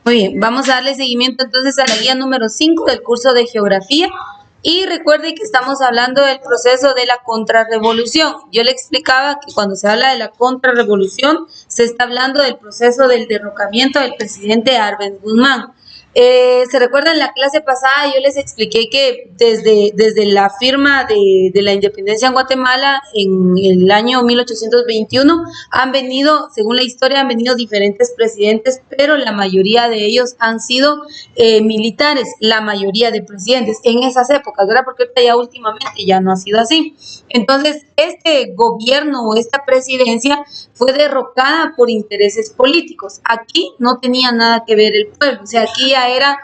Muy bien, vamos a darle seguimiento entonces a la guía número 5 del curso de geografía. Y recuerde que estamos hablando del proceso de la contrarrevolución. Yo le explicaba que cuando se habla de la contrarrevolución, se está hablando del proceso del derrocamiento del presidente Arbenz Guzmán. Se recuerda en la clase pasada, yo les expliqué que desde la firma de la independencia en Guatemala en el año 1821 han venido, según la historia, han venido diferentes presidentes, pero la mayoría de ellos han sido militares, la mayoría de presidentes en esas épocas, ¿verdad? Porque ahorita ya últimamente ya no ha sido así. Entonces, este gobierno o esta presidencia fue derrocada por intereses políticos. Aquí no tenía nada que ver el pueblo, o sea, aquí ya era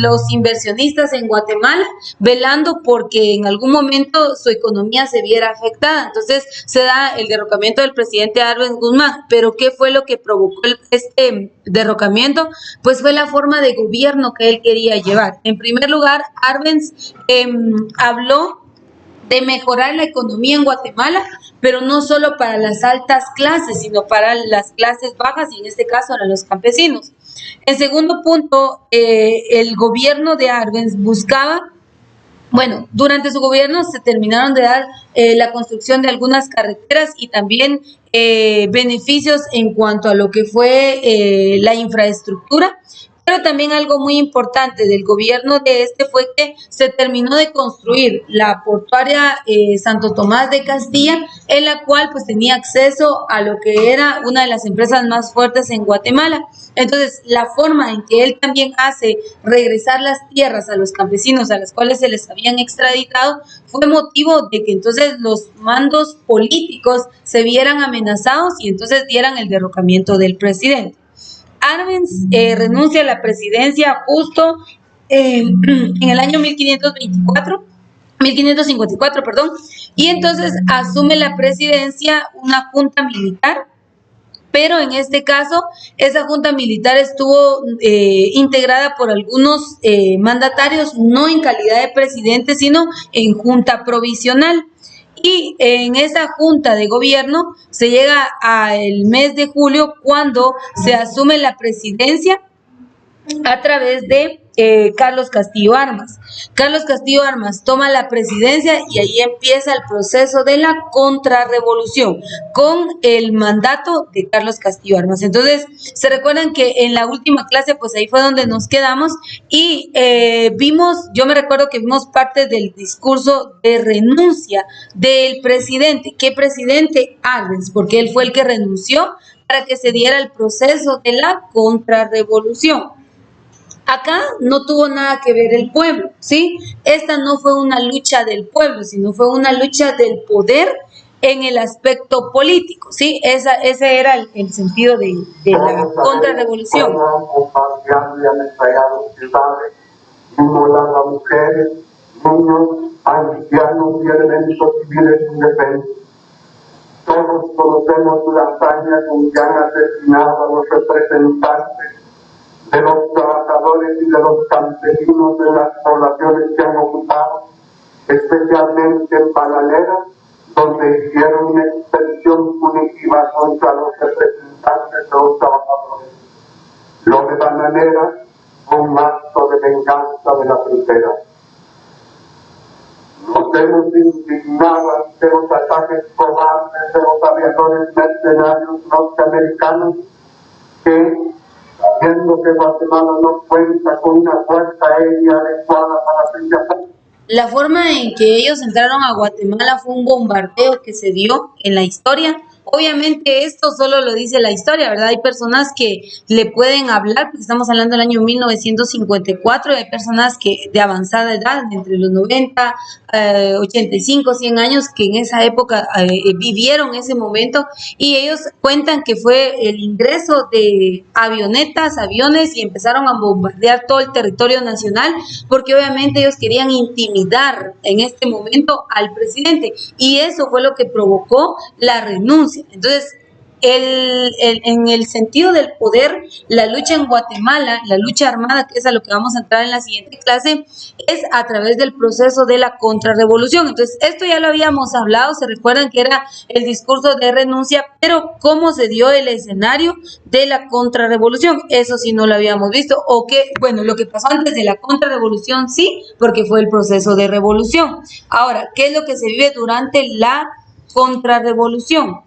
los inversionistas en Guatemala velando porque en algún momento su economía se viera afectada. Entonces se da el derrocamiento del presidente Arbenz Guzmán. Pero ¿qué fue lo que provocó este derrocamiento? Pues fue la forma de gobierno que él quería llevar. En primer lugar, Arbenz habló de mejorar la economía en Guatemala, pero no solo para las altas clases, sino para las clases bajas, y en este caso eran los campesinos. En segundo punto, el gobierno de Arbenz buscaba, bueno, durante su gobierno se terminaron de dar la construcción de algunas carreteras y también beneficios en cuanto a lo que fue la infraestructura. Pero también algo muy importante del gobierno de este fue que se terminó de construir la portuaria Santo Tomás de Castilla, en la cual pues tenía acceso a lo que era una de las empresas más fuertes en Guatemala. Entonces, la forma en que él también hace regresar las tierras a los campesinos a los cuales se les habían extraditado fue motivo de que entonces los mandos políticos se vieran amenazados y entonces dieran el derrocamiento del presidente. Arbenz renuncia a la presidencia justo en el año 1554, perdón, y entonces asume la presidencia una junta militar, pero en este caso esa junta militar estuvo integrada por algunos mandatarios, no en calidad de presidente, sino en junta provisional. Y en esa junta de gobierno se llega al mes de julio cuando se asume la presidencia a través de Carlos Castillo Armas. Carlos Castillo Armas toma la presidencia y ahí empieza el proceso de la contrarrevolución con el mandato de Carlos Castillo Armas. Entonces, se recuerdan que en la última clase, pues ahí fue donde nos quedamos y yo me recuerdo que vimos parte del discurso de renuncia del presidente. ¿Qué presidente? Arbenz, porque él fue el que renunció para que se diera el proceso de la contrarrevolución. Acá no tuvo nada que ver el pueblo, ¿sí? Esta no fue una lucha del pueblo, sino fue una lucha del poder en el aspecto político, ¿sí? Ese era el sentido de la contrarrevolución. Inmolar a mujeres, niños, ancianos y elementos civiles indefensos. Todos conocemos la hazaña con que han asesinado a los representantes de los trabajadores y de los campesinos de las poblaciones que han ocupado, especialmente en Bananera, donde hicieron una expedición punitiva contra los representantes de los trabajadores. Lo de Bananera fue un acto de venganza de la frontera. Nos hemos indignado ante los ataques cobardes de los aviadores mercenarios norteamericanos que, sabiendo que Guatemala no cuenta con una fuerza aérea adecuada para defenderse. La forma en que ellos entraron a Guatemala fue un bombardeo que se dio en la historia. Obviamente esto solo lo dice la historia, ¿verdad? Hay personas que le pueden hablar, porque estamos hablando del año 1954, hay personas que de avanzada edad, entre los 90, 85, 100 años, que en esa época vivieron ese momento, y ellos cuentan que fue el ingreso de avionetas, aviones, y empezaron a bombardear todo el territorio nacional, porque obviamente ellos querían intimidar en este momento al presidente, y eso fue lo que provocó la renuncia. Entonces, en el sentido del poder, la lucha en Guatemala, la lucha armada, que es a lo que vamos a entrar en la siguiente clase, es a través del proceso de la contrarrevolución. Entonces, esto ya lo habíamos hablado, se recuerdan que era el discurso de renuncia, pero ¿cómo se dio el escenario de la contrarrevolución? Eso sí no lo habíamos visto, o que, bueno, lo que pasó antes de la contrarrevolución sí, porque fue el proceso de revolución. Ahora, ¿qué es lo que se vive durante la contrarrevolución?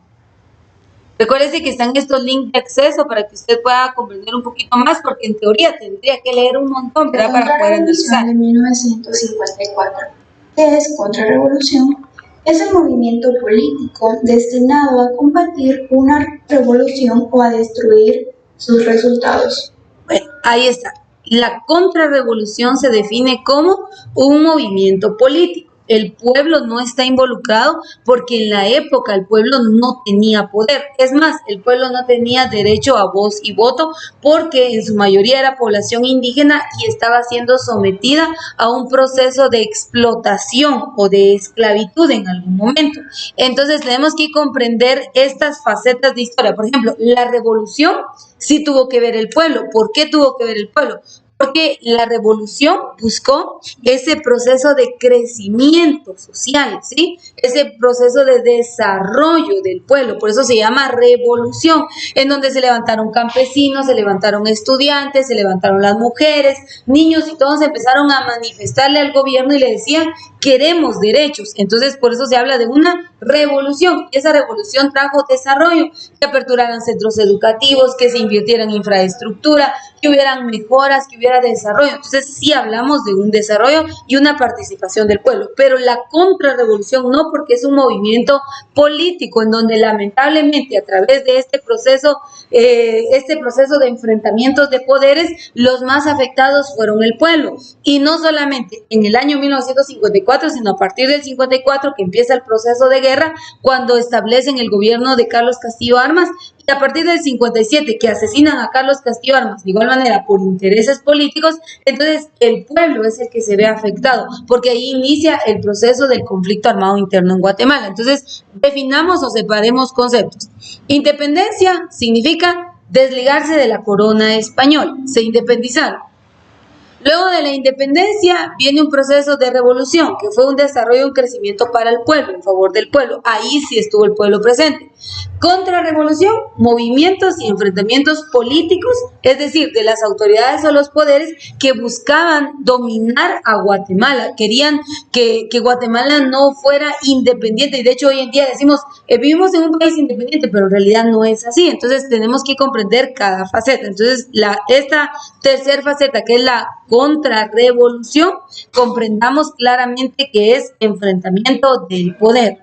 Recuérdese que están estos links de acceso para que usted pueda comprender un poquito más, porque en teoría tendría que leer un montón, ¿verdad? Para poder analizar. De 1954, que es contrarrevolución, es el movimiento político destinado a combatir una revolución o a destruir sus resultados. Bueno, ahí está. La contrarrevolución se define como un movimiento político. El pueblo no está involucrado porque en la época el pueblo no tenía poder. Es más, el pueblo no tenía derecho a voz y voto porque en su mayoría era población indígena y estaba siendo sometida a un proceso de explotación o de esclavitud en algún momento. Entonces tenemos que comprender estas facetas de historia. Por ejemplo, la revolución sí tuvo que ver el pueblo. ¿Por qué tuvo que ver el pueblo? Porque la revolución buscó ese proceso de crecimiento social, ¿sí? Ese proceso de desarrollo del pueblo, por eso se llama revolución, en donde se levantaron campesinos, se levantaron estudiantes, se levantaron las mujeres, niños y todos empezaron a manifestarle al gobierno y le decían, queremos derechos. Entonces, por eso se habla de una revolución, y esa revolución trajo desarrollo, que aperturaran centros educativos, que se invirtiera en infraestructura, que hubieran mejoras, que hubiera desarrollo. Entonces sí hablamos de un desarrollo y una participación del pueblo, pero la contrarrevolución no, porque es un movimiento político en donde lamentablemente a través de este proceso de enfrentamientos de poderes, los más afectados fueron el pueblo, y no solamente en el año 1954, sino a partir del 54 que empieza el proceso de guerra, cuando establecen el gobierno de Carlos Castillo Armas, y a partir del 57 que asesinan a Carlos Castillo Armas, de igual manera por intereses políticos. Entonces el pueblo es el que se ve afectado, porque ahí inicia el proceso del conflicto armado interno en Guatemala. Entonces definamos o separemos conceptos. Independencia significa desligarse de la corona española, se independizaron. Luego de la independencia viene un proceso de revolución, que fue un desarrollo y un crecimiento para el pueblo, en favor del pueblo. Ahí sí estuvo el pueblo presente. Contrarrevolución, movimientos y enfrentamientos políticos, es decir, de las autoridades o los poderes que buscaban dominar a Guatemala, querían que Guatemala no fuera independiente, y de hecho hoy en día decimos, vivimos en un país independiente, pero en realidad no es así. Entonces tenemos que comprender cada faceta. Entonces esta tercera faceta, que es la contrarrevolución, comprendamos claramente que es enfrentamiento del poder.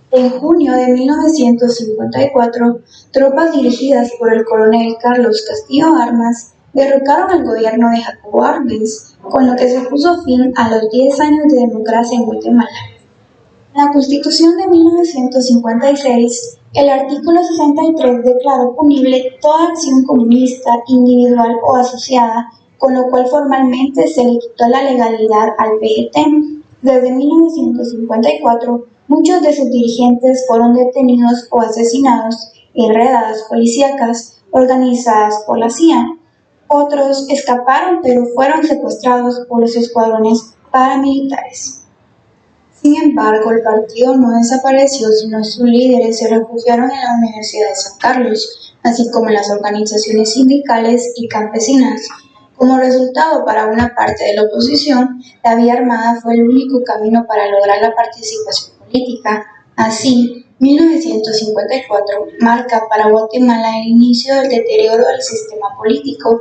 En junio de 1954, tropas dirigidas por el coronel Carlos Castillo Armas derrocaron al gobierno de Jacobo Arbenz, con lo que se puso fin a los 10 años de democracia en Guatemala. En la Constitución de 1956, el artículo 63 declaró punible toda acción comunista, individual o asociada, con lo cual formalmente se le quitó la legalidad al PGT. Desde 1954, muchos de sus dirigentes fueron detenidos o asesinados en redadas policíacas organizadas por la CIA. Otros escaparon, pero fueron secuestrados por los escuadrones paramilitares. Sin embargo, el partido no desapareció, sino sus líderes se refugiaron en la Universidad de San Carlos, así como en las organizaciones sindicales y campesinas. Como resultado, para una parte de la oposición, la vía armada fue el único camino para lograr la participación política. Así, 1954 marca para Guatemala el inicio del deterioro del sistema político,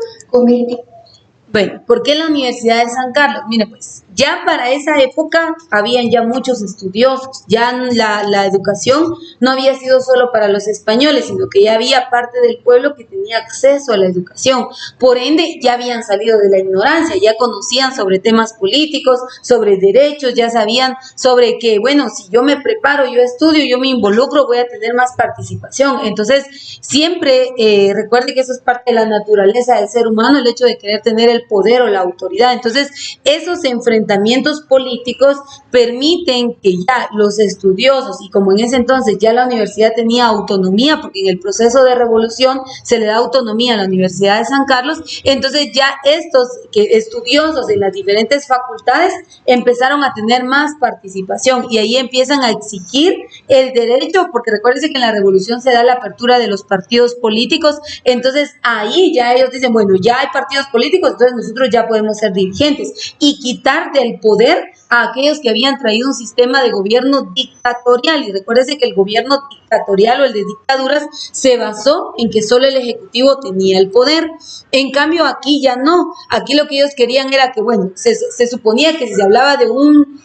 Bueno, ¿por qué la Universidad de San Carlos? Mire, pues ya para esa época habían ya muchos estudiosos, ya la educación no había sido solo para los españoles, sino que ya había parte del pueblo que tenía acceso a la educación. Por ende, ya habían salido de la ignorancia, ya conocían sobre temas políticos, sobre derechos, ya sabían sobre que, bueno, si yo me preparo, yo estudio, yo me involucro, voy a tener más participación. Entonces, siempre recuerde que eso es parte de la naturaleza del ser humano, el hecho de querer tener el poder o la autoridad. Entonces, esos enfrentamientos enfrentamientos políticos permiten que ya los estudiosos, y como en ese entonces ya la universidad tenía autonomía, porque en el proceso de revolución se le da autonomía a la Universidad de San Carlos, entonces ya estos estudiosos en las diferentes facultades empezaron a tener más participación y ahí empiezan a exigir el derecho, porque recuérdense que en la revolución se da la apertura de los partidos políticos, entonces ahí ya ellos dicen, bueno, ya hay partidos políticos, entonces nosotros ya podemos ser dirigentes y quitar del poder a aquellos que habían traído un sistema de gobierno dictatorial. Y recuérdense que el gobierno dictatorial o el de dictaduras se basó en que solo el ejecutivo tenía el poder. En cambio aquí ya no, aquí lo que ellos querían era que, bueno, se suponía que si se hablaba de un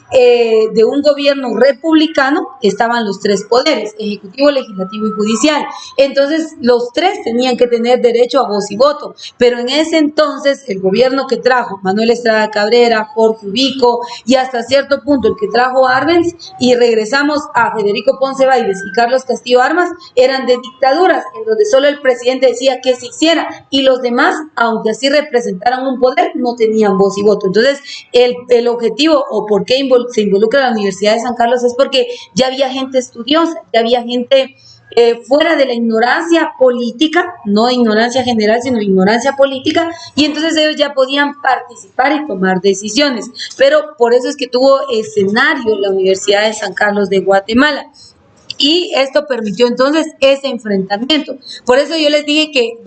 gobierno republicano, estaban los tres poderes, ejecutivo, legislativo y judicial. Entonces los tres tenían que tener derecho a voz y voto, pero en ese entonces el gobierno que trajo Manuel Estrada Cabrera, Jorge Ubico y hasta cierto punto el que trajo Arbenz, y regresamos a Federico Ponce Bailes y Carlos Castillo Armas, eran de dictaduras en donde solo el presidente decía que se hiciera y los demás, aunque así representaran un poder, no tenían voz y voto. Entonces el objetivo o por qué se involucra la Universidad de San Carlos es porque ya había gente estudiosa, ya había gente fuera de la ignorancia política, no ignorancia general, sino ignorancia política, y entonces ellos ya podían participar y tomar decisiones. Pero por eso es que tuvo escenario la Universidad de San Carlos de Guatemala. Y esto permitió entonces ese enfrentamiento. Por eso yo les dije que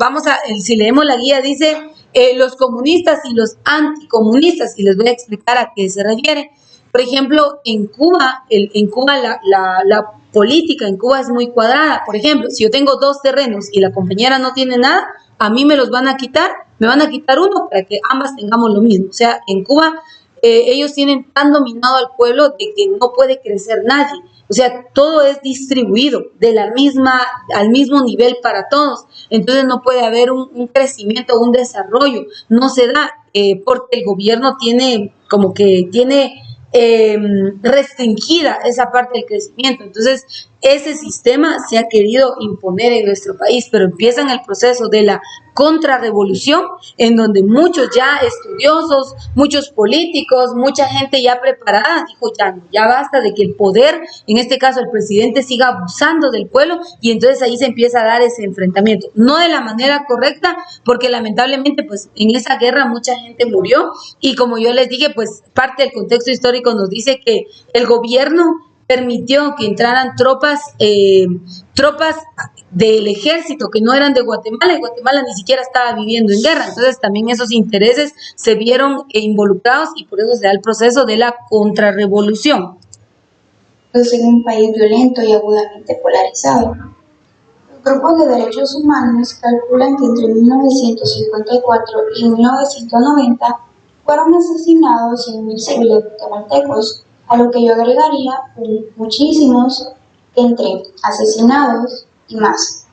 si leemos la guía, dice los comunistas y los anticomunistas, y les voy a explicar a qué se refiere. Por ejemplo, en Cuba la política en Cuba es muy cuadrada. Por ejemplo, si yo tengo 2 terrenos y la compañera no tiene nada, a mí me van a quitar uno para que ambas tengamos lo mismo. O sea, en Cuba ellos tienen tan dominado al pueblo de que no puede crecer nadie. O sea, todo es distribuido al mismo nivel para todos. Entonces no puede haber un crecimiento, un desarrollo. No se da porque el gobierno tiene restringida esa parte del crecimiento. Entonces, ese sistema se ha querido imponer en nuestro país, pero empiezan el proceso de la contrarrevolución, en donde muchos ya estudiosos, muchos políticos, mucha gente ya preparada, dijo ya basta de que el poder, en este caso el presidente, siga abusando del pueblo, y entonces ahí se empieza a dar ese enfrentamiento. No de la manera correcta, porque lamentablemente pues en esa guerra mucha gente murió, y como yo les dije, pues parte del contexto histórico nos dice que el gobierno permitió que entraran tropas del ejército que no eran de Guatemala, y Guatemala ni siquiera estaba viviendo en guerra. Entonces también esos intereses se vieron involucrados, y por eso se da el proceso de la contrarrevolución. Pues en un país violento y agudamente polarizado. Los grupos de derechos humanos calculan que entre 1954 y 1990 fueron asesinados 100.000 civiles guatemaltecos, a lo que yo agregaría muchísimos entre asesinados y más.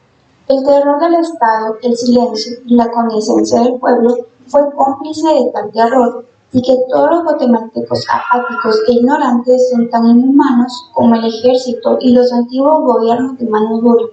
El terror del Estado, el silencio y la connivencia del pueblo fue cómplice de tal terror, y que todos los guatemaltecos apáticos e ignorantes son tan inhumanos como el ejército y los antiguos gobiernos de mano dura.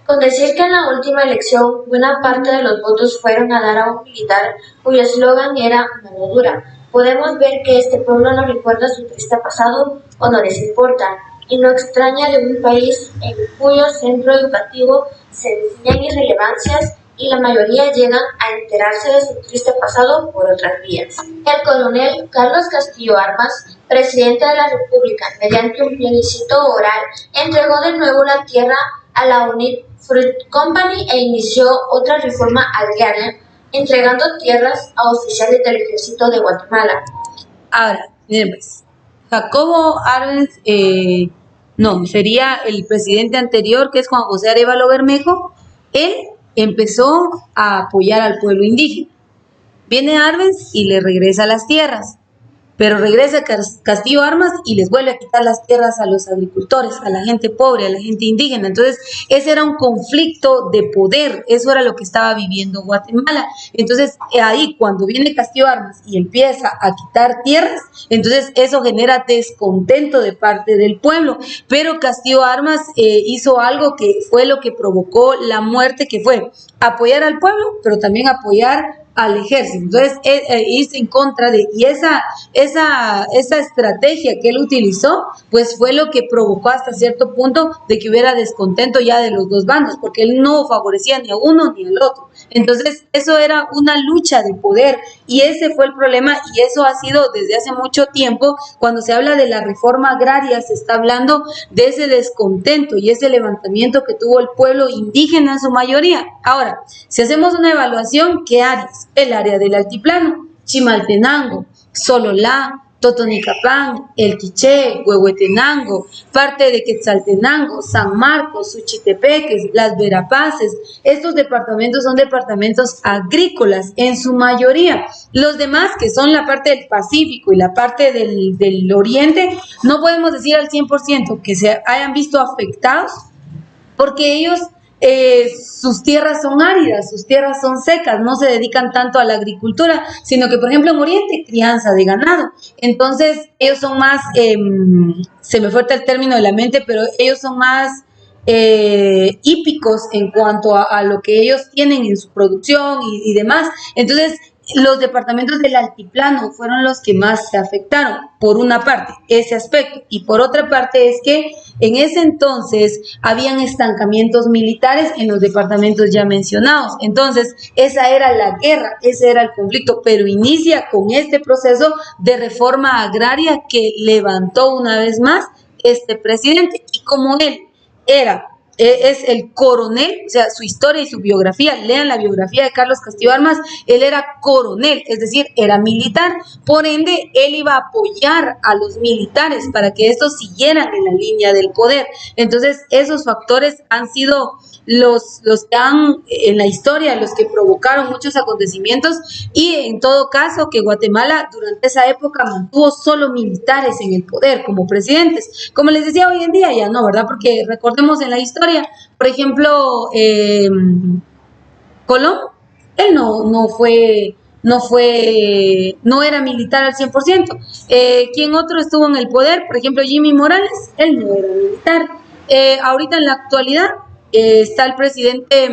Con decir que en la última elección buena parte de los votos fueron a dar a un militar cuyo eslogan era mano dura, podemos ver que este pueblo no recuerda su triste pasado o no les importa, y no extraña de un país en cuyo centro educativo se enseñan irrelevancias y la mayoría llegan a enterarse de su triste pasado por otras vías. El coronel Carlos Castillo Armas, presidente de la República, mediante un plebiscito oral, entregó de nuevo la tierra a la Unit Fruit Company e inició otra reforma agraria, entregando tierras a oficiales del ejército de Guatemala. Ahora, miren pues, Jacobo Arbenz, sería el presidente anterior, que es Juan José Arévalo Bermejo. Él empezó a apoyar al pueblo indígena. Viene Arbenz y le regresa las tierras, pero regresa Castillo Armas y les vuelve a quitar las tierras a los agricultores, a la gente pobre, a la gente indígena. Entonces, ese era un conflicto de poder, eso era lo que estaba viviendo Guatemala. Entonces, ahí cuando viene Castillo Armas y empieza a quitar tierras, entonces eso genera descontento de parte del pueblo. Pero Castillo Armas hizo algo que fue lo que provocó la muerte, que fue apoyar al pueblo, pero también apoyar al ejército. Entonces, irse en contra de, y esa estrategia que él utilizó, pues fue lo que provocó hasta cierto punto de que hubiera descontento ya de los dos bandos, porque él no favorecía ni a uno ni al otro. Entonces, eso era una lucha de poder, y ese fue el problema, y eso ha sido desde hace mucho tiempo. Cuando se habla de la reforma agraria, se está hablando de ese descontento y ese levantamiento que tuvo el pueblo indígena en su mayoría. Ahora, si hacemos una evaluación, ¿qué áreas? El área del altiplano, Chimaltenango, Sololá, Totonicapán, El Quiché, Huehuetenango, parte de Quetzaltenango, San Marcos, Suchitepeques, Las Verapaces. Estos departamentos son departamentos agrícolas en su mayoría. Los demás, que son la parte del Pacífico y la parte del Oriente, no podemos decir al 100% que se hayan visto afectados, porque ellos, sus tierras son áridas, sus tierras son secas, no se dedican tanto a la agricultura, sino que, por ejemplo, en Oriente, crianza de ganado. Entonces, ellos son más, se me fue el término de la mente, pero ellos son más hípicos en cuanto a lo que ellos tienen en su producción y demás. Entonces, los departamentos del altiplano fueron los que más se afectaron, por una parte, ese aspecto, y por otra parte es que en ese entonces habían estancamientos militares en los departamentos ya mencionados. Entonces, esa era la guerra, ese era el conflicto, pero inicia con este proceso de reforma agraria que levantó una vez más este presidente, y como él es el coronel, o sea, su historia y su biografía, lean la biografía de Carlos Castillo Armas, él era coronel, es decir, era militar, por ende, él iba a apoyar a los militares para que estos siguieran en la línea del poder. Entonces, esos factores han sido los que han, en la historia, los que provocaron muchos acontecimientos, y en todo caso que Guatemala durante esa época mantuvo solo militares en el poder como presidentes. Como les decía, hoy en día ya no, ¿verdad? Porque recordemos en la historia, por ejemplo, Colón, él no era militar al 100%. ¿Quién otro estuvo en el poder? Por ejemplo, Jimmy Morales, él no era militar. Ahorita en la actualidad, está el presidente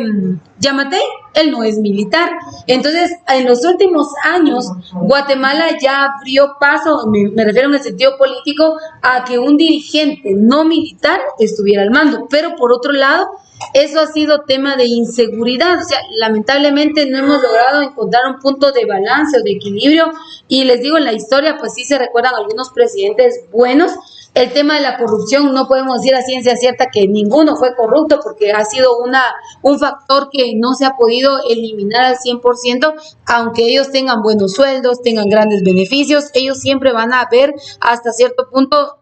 Yamatei, él no es militar. Entonces, en los últimos años, Guatemala ya abrió paso, me refiero en el sentido político, a que un dirigente no militar estuviera al mando. Pero por otro lado, eso ha sido tema de inseguridad. O sea, lamentablemente no hemos logrado encontrar un punto de balance o de equilibrio. Y les digo, en la historia, pues sí se recuerdan algunos presidentes buenos. El tema de la corrupción, no podemos decir a ciencia cierta que ninguno fue corrupto, porque ha sido un factor que no se ha podido eliminar al 100%, aunque ellos tengan buenos sueldos, tengan grandes beneficios, ellos siempre van a ver hasta cierto punto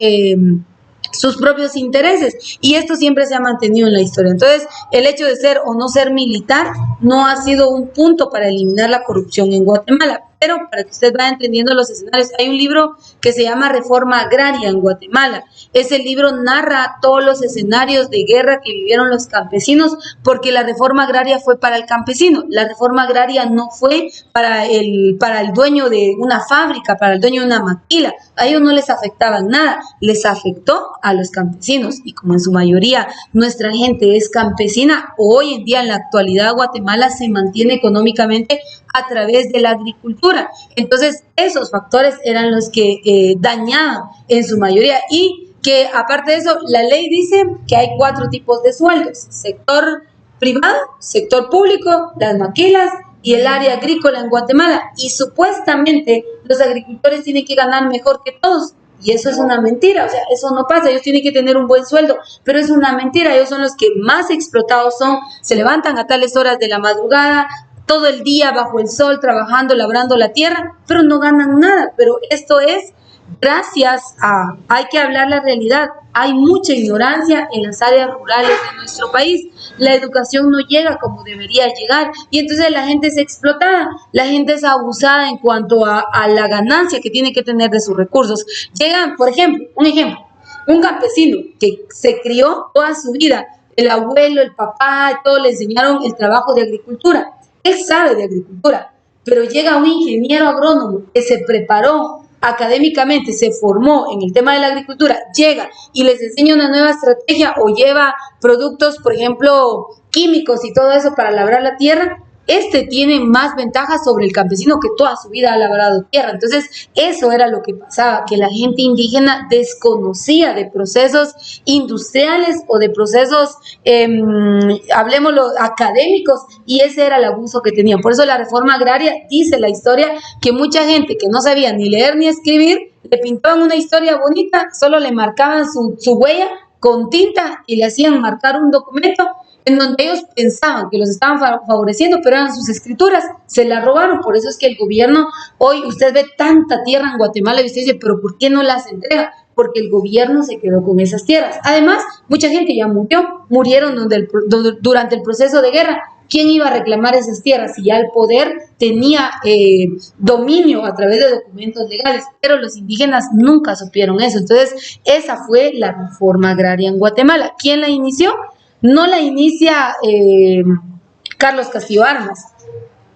sus propios intereses, y esto siempre se ha mantenido en la historia. Entonces, el hecho de ser o no ser militar no ha sido un punto para eliminar la corrupción en Guatemala. Pero para que usted vaya entendiendo los escenarios, hay un libro que se llama Reforma Agraria en Guatemala. Ese libro narra todos los escenarios de guerra que vivieron los campesinos, porque la reforma agraria fue para el campesino. La reforma agraria no fue para el dueño de una fábrica, para el dueño de una maquila. A ellos no les afectaba nada, les afectó a los campesinos. Y como en su mayoría nuestra gente es campesina, hoy en día en la actualidad Guatemala se mantiene económicamente a través de la agricultura. Entonces, esos factores eran los que dañaban en su mayoría, y que aparte de eso, la ley dice que hay 4 tipos de sueldos: sector privado, sector público, las maquilas y el área agrícola en Guatemala, y supuestamente los agricultores tienen que ganar mejor que todos. Y eso es una mentira, o sea, eso no pasa. Ellos tienen que tener un buen sueldo, pero es una mentira. Ellos son los que más explotados son, se levantan a tales horas de la madrugada, todo el día bajo el sol, trabajando, labrando la tierra, pero no ganan nada. Pero esto es gracias a, hay que hablar la realidad, hay mucha ignorancia en las áreas rurales de nuestro país. La educación no llega como debería llegar, y entonces la gente es explotada, la gente es abusada en cuanto a la ganancia que tiene que tener de sus recursos. Llegan, por ejemplo, un campesino que se crió toda su vida, el abuelo, el papá, todos le enseñaron el trabajo de agricultura. Él sabe de agricultura, pero llega un ingeniero agrónomo que se preparó académicamente, se formó en el tema de la agricultura, llega y les enseña una nueva estrategia o lleva productos, por ejemplo, químicos y todo eso para labrar la tierra. este tiene más ventajas sobre el campesino que toda su vida ha labrado tierra. Entonces, eso era lo que pasaba, que la gente indígena desconocía de procesos industriales o de procesos, hablemoslo, académicos, y ese era el abuso que tenían. Por eso la reforma agraria dice la historia que mucha gente que no sabía ni leer ni escribir, le pintaban una historia bonita, solo le marcaban su huella con tinta y le hacían marcar un documento en donde ellos pensaban que los estaban favoreciendo, pero eran sus escrituras, se las robaron. Por eso es que el gobierno, hoy usted ve tanta tierra en Guatemala y usted dice, pero ¿por qué no las entrega? Porque el gobierno se quedó con esas tierras. Además, mucha gente ya murieron durante el proceso de guerra. ¿Quién iba a reclamar esas tierras si ya el poder tenía dominio a través de documentos legales? Pero los indígenas nunca supieron eso. Entonces, esa fue la reforma agraria en Guatemala. ¿Quién la inició? No la inicia Carlos Castillo Armas,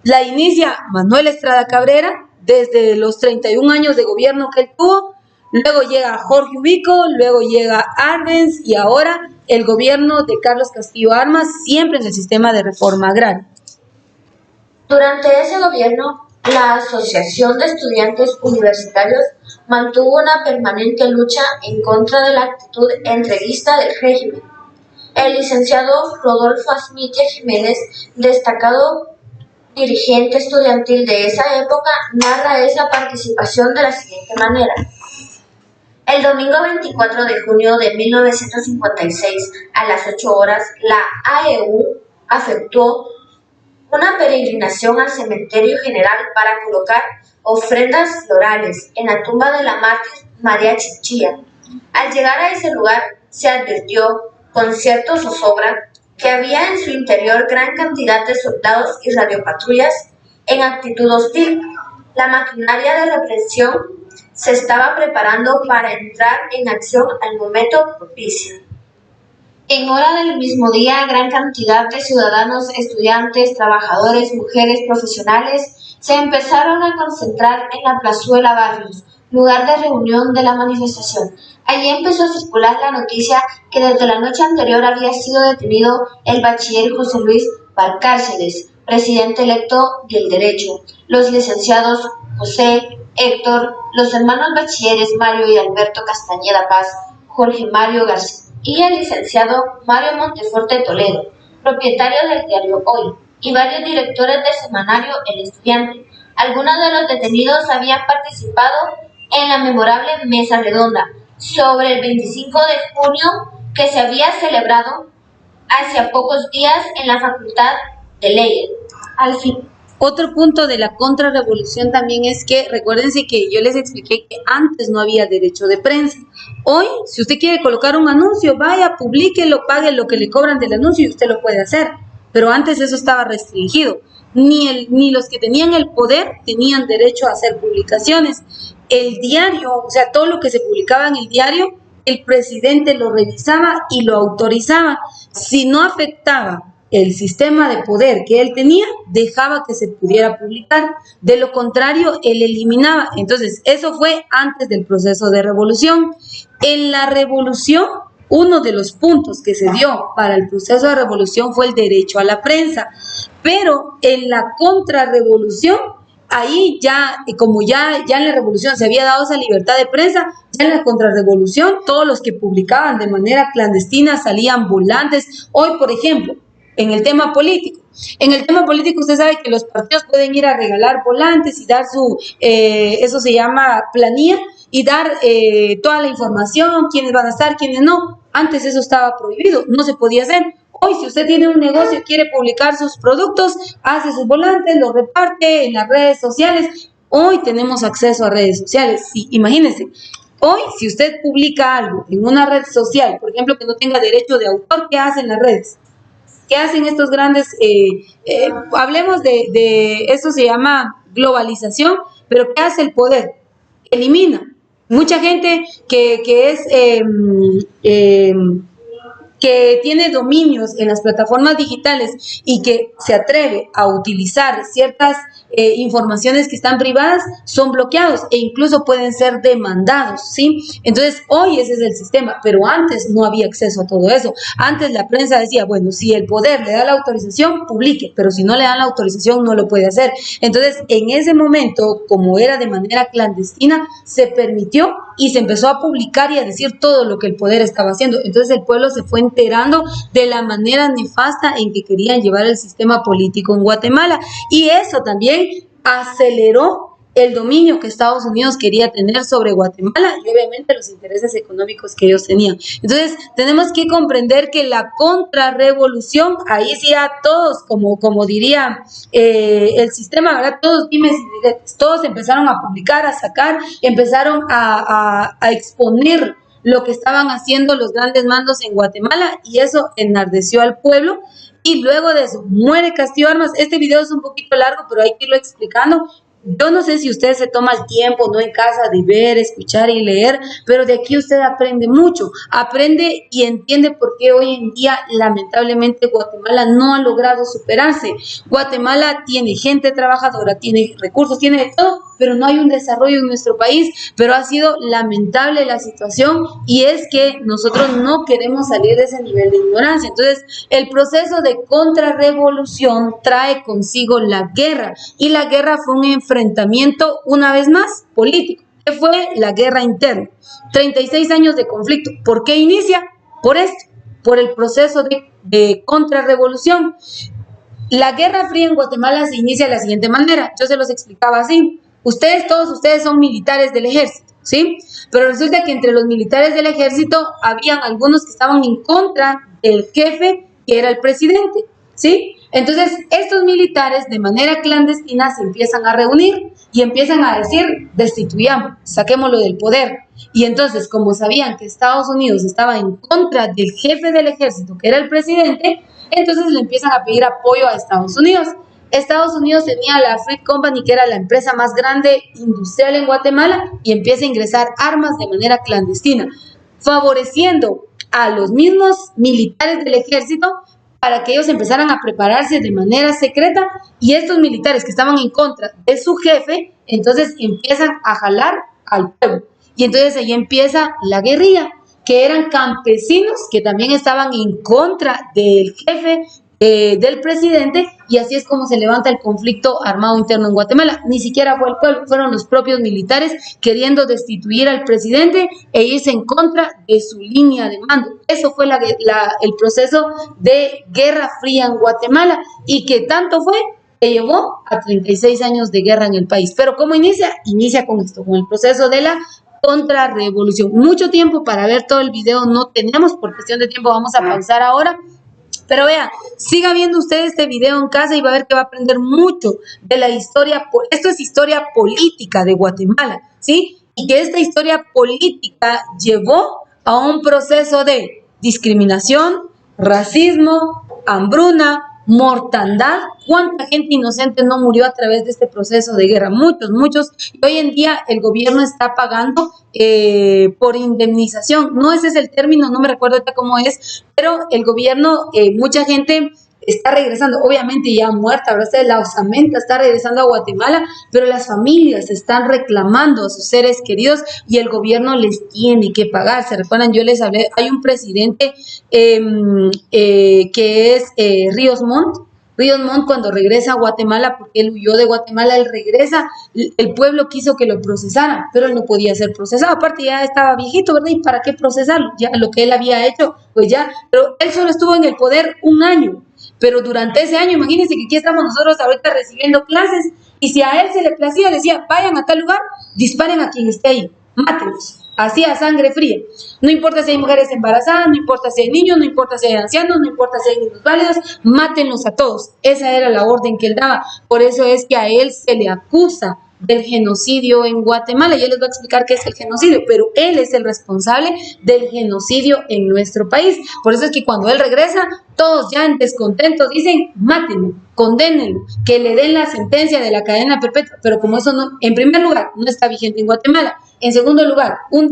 la inicia Manuel Estrada Cabrera desde los 31 años de gobierno que él tuvo, luego llega Jorge Ubico, luego llega Arbenz y ahora el gobierno de Carlos Castillo Armas, siempre en el sistema de reforma agraria. Durante ese gobierno, la Asociación de Estudiantes Universitarios mantuvo una permanente lucha en contra de la actitud entreguista del régimen. El licenciado Rodolfo Asmitia Jiménez, destacado dirigente estudiantil de esa época, narra esa participación de la siguiente manera. El domingo 24 de junio de 1956, a las 8 horas, la AEU efectuó una peregrinación al cementerio general para colocar ofrendas florales en la tumba de la mártir María Chinchilla. Al llegar a ese lugar, se advirtió con cierta zozobra que había en su interior gran cantidad de soldados y radiopatrullas en actitud hostil. La maquinaria de represión se estaba preparando para entrar en acción al momento propicio. En hora del mismo día, gran cantidad de ciudadanos, estudiantes, trabajadores, mujeres, profesionales se empezaron a concentrar en la Plazuela Barrios, lugar de reunión de la manifestación. Allí empezó a circular la noticia que desde la noche anterior había sido detenido el bachiller José Luis Valcárceles, presidente electo del derecho, los licenciados José, Héctor, los hermanos bachilleres Mario y Alberto Castañeda Paz, Jorge Mario García y el licenciado Mario Monteforte Toledo, propietario del diario Hoy, y varios directores del semanario El Estudiante. Algunos de los detenidos habían participado en la memorable mesa redonda sobre el 25 de junio que se había celebrado hace pocos días en la Facultad de Leyes. Al fin. Otro punto de la contrarrevolución también es que, recuérdense que yo les expliqué que antes no había derecho de prensa. Hoy, si usted quiere colocar un anuncio, vaya, publíquelo, pague lo que le cobran del anuncio y usted lo puede hacer. Pero antes eso estaba restringido. Ni los que tenían el poder tenían derecho a hacer publicaciones. El diario, o sea, todo lo que se publicaba en el diario, el presidente lo revisaba y lo autorizaba. Si no afectaba el sistema de poder que él tenía, dejaba que se pudiera publicar. De lo contrario, él eliminaba. Entonces, eso fue antes del proceso de revolución. En la revolución, uno de los puntos que se dio para el proceso de revolución fue el derecho a la prensa. Pero en la contrarrevolución, ahí ya, como ya en la revolución se había dado esa libertad de prensa, ya en la contrarrevolución, todos los que publicaban de manera clandestina salían volantes. Hoy, por ejemplo, en el tema político usted sabe que los partidos pueden ir a regalar volantes y dar eso se llama planilla, y dar toda la información, quiénes van a estar, quiénes no. Antes eso estaba prohibido, no se podía hacer. Hoy, si usted tiene un negocio y quiere publicar sus productos, hace sus volantes, los reparte en las redes sociales. Hoy tenemos acceso a redes sociales. Sí, imagínense, hoy si usted publica algo en una red social, por ejemplo, que no tenga derecho de autor, ¿qué hacen las redes? ¿Qué hacen estos grandes? Hablemos de eso, se llama globalización, pero ¿qué hace el poder? Elimina. Mucha gente que es que tiene dominios en las plataformas digitales y que se atreve a utilizar ciertas informaciones que están privadas, son bloqueados e incluso pueden ser demandados, ¿sí? Entonces, hoy ese es el sistema, pero antes no había acceso a todo eso. Antes la prensa decía, bueno, si el poder le da la autorización, publique, pero si no le dan la autorización, no lo puede hacer. Entonces, en ese momento, como era de manera clandestina, se permitió y se empezó a publicar y a decir todo lo que el poder estaba haciendo. Entonces, el pueblo se fue enterando de la manera nefasta en que querían llevar el sistema político en Guatemala, y eso también aceleró el dominio que Estados Unidos quería tener sobre Guatemala y obviamente los intereses económicos que ellos tenían. Entonces, tenemos que comprender que la contrarrevolución, ahí sí a todos, como diría el sistema, ¿verdad? Todos dimes y diretes, todos empezaron a publicar, a sacar, empezaron a exponer lo que estaban haciendo los grandes mandos en Guatemala, y eso enardeció al pueblo. Y luego de eso, muere Castillo Armas. Este video es un poquito largo, pero hay que irlo explicando. Yo no sé si usted se toma el tiempo, no en casa, de ver, escuchar y leer, pero de aquí usted aprende mucho, aprende y entiende por qué hoy en día, lamentablemente, Guatemala no ha logrado superarse. Guatemala tiene gente trabajadora, tiene recursos, tiene de todo, pero no hay un desarrollo en nuestro país. Pero ha sido lamentable la situación, y es que nosotros no queremos salir de ese nivel de ignorancia. Entonces, el proceso de contrarrevolución trae consigo la guerra, y la guerra fue un enfrentamiento, una vez más, político, que fue la guerra interna. 36 años de conflicto. ¿Por qué inicia? Por esto, por el proceso de contrarrevolución. La Guerra Fría en Guatemala se inicia de la siguiente manera. Yo se los explicaba así. Todos ustedes son militares del ejército, ¿sí? Pero resulta que entre los militares del ejército habían algunos que estaban en contra del jefe, que era el presidente, ¿sí? Entonces, estos militares de manera clandestina se empiezan a reunir y empiezan a decir, destituyamos, saquémoslo del poder. Y entonces, como sabían que Estados Unidos estaba en contra del jefe del ejército, que era el presidente, entonces le empiezan a pedir apoyo a Estados Unidos. Estados Unidos tenía la Fruit Company, que era la empresa más grande industrial en Guatemala, y empieza a ingresar armas de manera clandestina, favoreciendo a los mismos militares del ejército para que ellos empezaran a prepararse de manera secreta, y estos militares que estaban en contra de su jefe, entonces empiezan a jalar al pueblo. Y entonces ahí empieza la guerrilla, que eran campesinos que también estaban en contra del jefe, del presidente, y así es como se levanta el conflicto armado interno en Guatemala. Ni siquiera fue el pueblo, fueron los propios militares queriendo destituir al presidente e irse en contra de su línea de mando. Eso fue el proceso de Guerra Fría en Guatemala, y que tanto fue que llevó a 36 años de guerra en el país. Pero ¿cómo inicia? Inicia con esto, con el proceso de la contrarrevolución. Mucho tiempo para ver todo el video no tenemos, por cuestión de tiempo vamos a pausar ahora. Pero vea, siga viendo usted este video en casa y va a ver que va a aprender mucho de la historia. Esto es historia política de Guatemala, ¿sí? Y que esta historia política llevó a un proceso de discriminación, racismo, hambruna, mortandad. ¿Cuánta gente inocente no murió a través de este proceso de guerra? Muchos. Y hoy en día el gobierno está pagando por indemnización. No, ese es el término, no me recuerdo ahorita cómo es, pero el gobierno, mucha gente está regresando, obviamente ya muerta, ahora la osamenta está regresando a Guatemala, pero las familias están reclamando a sus seres queridos y el gobierno les tiene que pagar. ¿Se recuerdan? Yo les hablé, hay un presidente que es Ríos Montt, cuando regresa a Guatemala, porque él huyó de Guatemala, él regresa, el pueblo quiso que lo procesaran, pero él no podía ser procesado, aparte ya estaba viejito, ¿verdad? ¿Y para qué procesarlo? Ya lo que él había hecho, pues ya, pero él solo estuvo en el poder un año, pero durante ese año, imagínense que aquí estamos nosotros ahorita recibiendo clases, y si a él se le placía, decía, vayan a tal lugar, disparen a quien esté ahí, mátenlos. Así a sangre fría. No importa si hay mujeres embarazadas, no importa si hay niños, no importa si hay ancianos, no importa si hay niños válidos, mátenlos a todos. Esa era la orden que él daba. Por eso es que a él se le acusa del genocidio en Guatemala. Yo les voy a explicar qué es el genocidio, pero él es el responsable del genocidio en nuestro país. Por eso es que cuando él regresa, todos ya en descontentos dicen, mátenlo, condénenlo, que le den la sentencia de la cadena perpetua. Pero como eso no, en primer lugar, no está vigente en Guatemala. En segundo lugar, un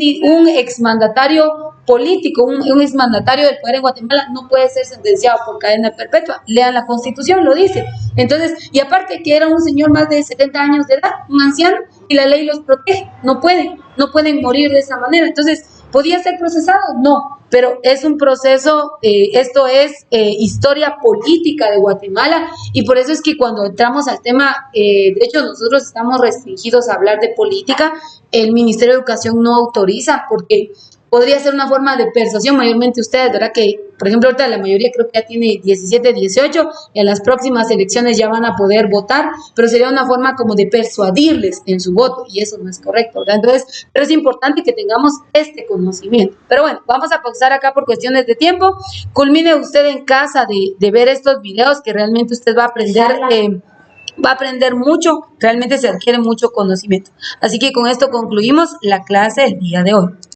exmandatario político, un exmandatario del poder en Guatemala no puede ser sentenciado por cadena perpetua. Lean la Constitución, lo dice. Entonces, y aparte que era un señor más de 70 años de edad, un anciano, y la ley los protege, no pueden morir de esa manera. Entonces, ¿podía ser procesado? No, pero es un proceso, esto es historia política de Guatemala, y por eso es que cuando entramos al tema, de hecho nosotros estamos restringidos a hablar de política, el Ministerio de Educación no autoriza, porque podría ser una forma de persuasión, mayormente ustedes, ¿verdad? Que, por ejemplo, ahorita la mayoría creo que ya tiene 17, 18, y en las próximas elecciones ya van a poder votar, pero sería una forma como de persuadirles en su voto, y eso no es correcto, ¿verdad? Entonces, pero es importante que tengamos este conocimiento. Pero bueno, vamos a pausar acá por cuestiones de tiempo. Culmine usted en casa de ver estos videos, que realmente usted va a aprender mucho, realmente se adquiere mucho conocimiento. Así que con esto concluimos la clase del día de hoy.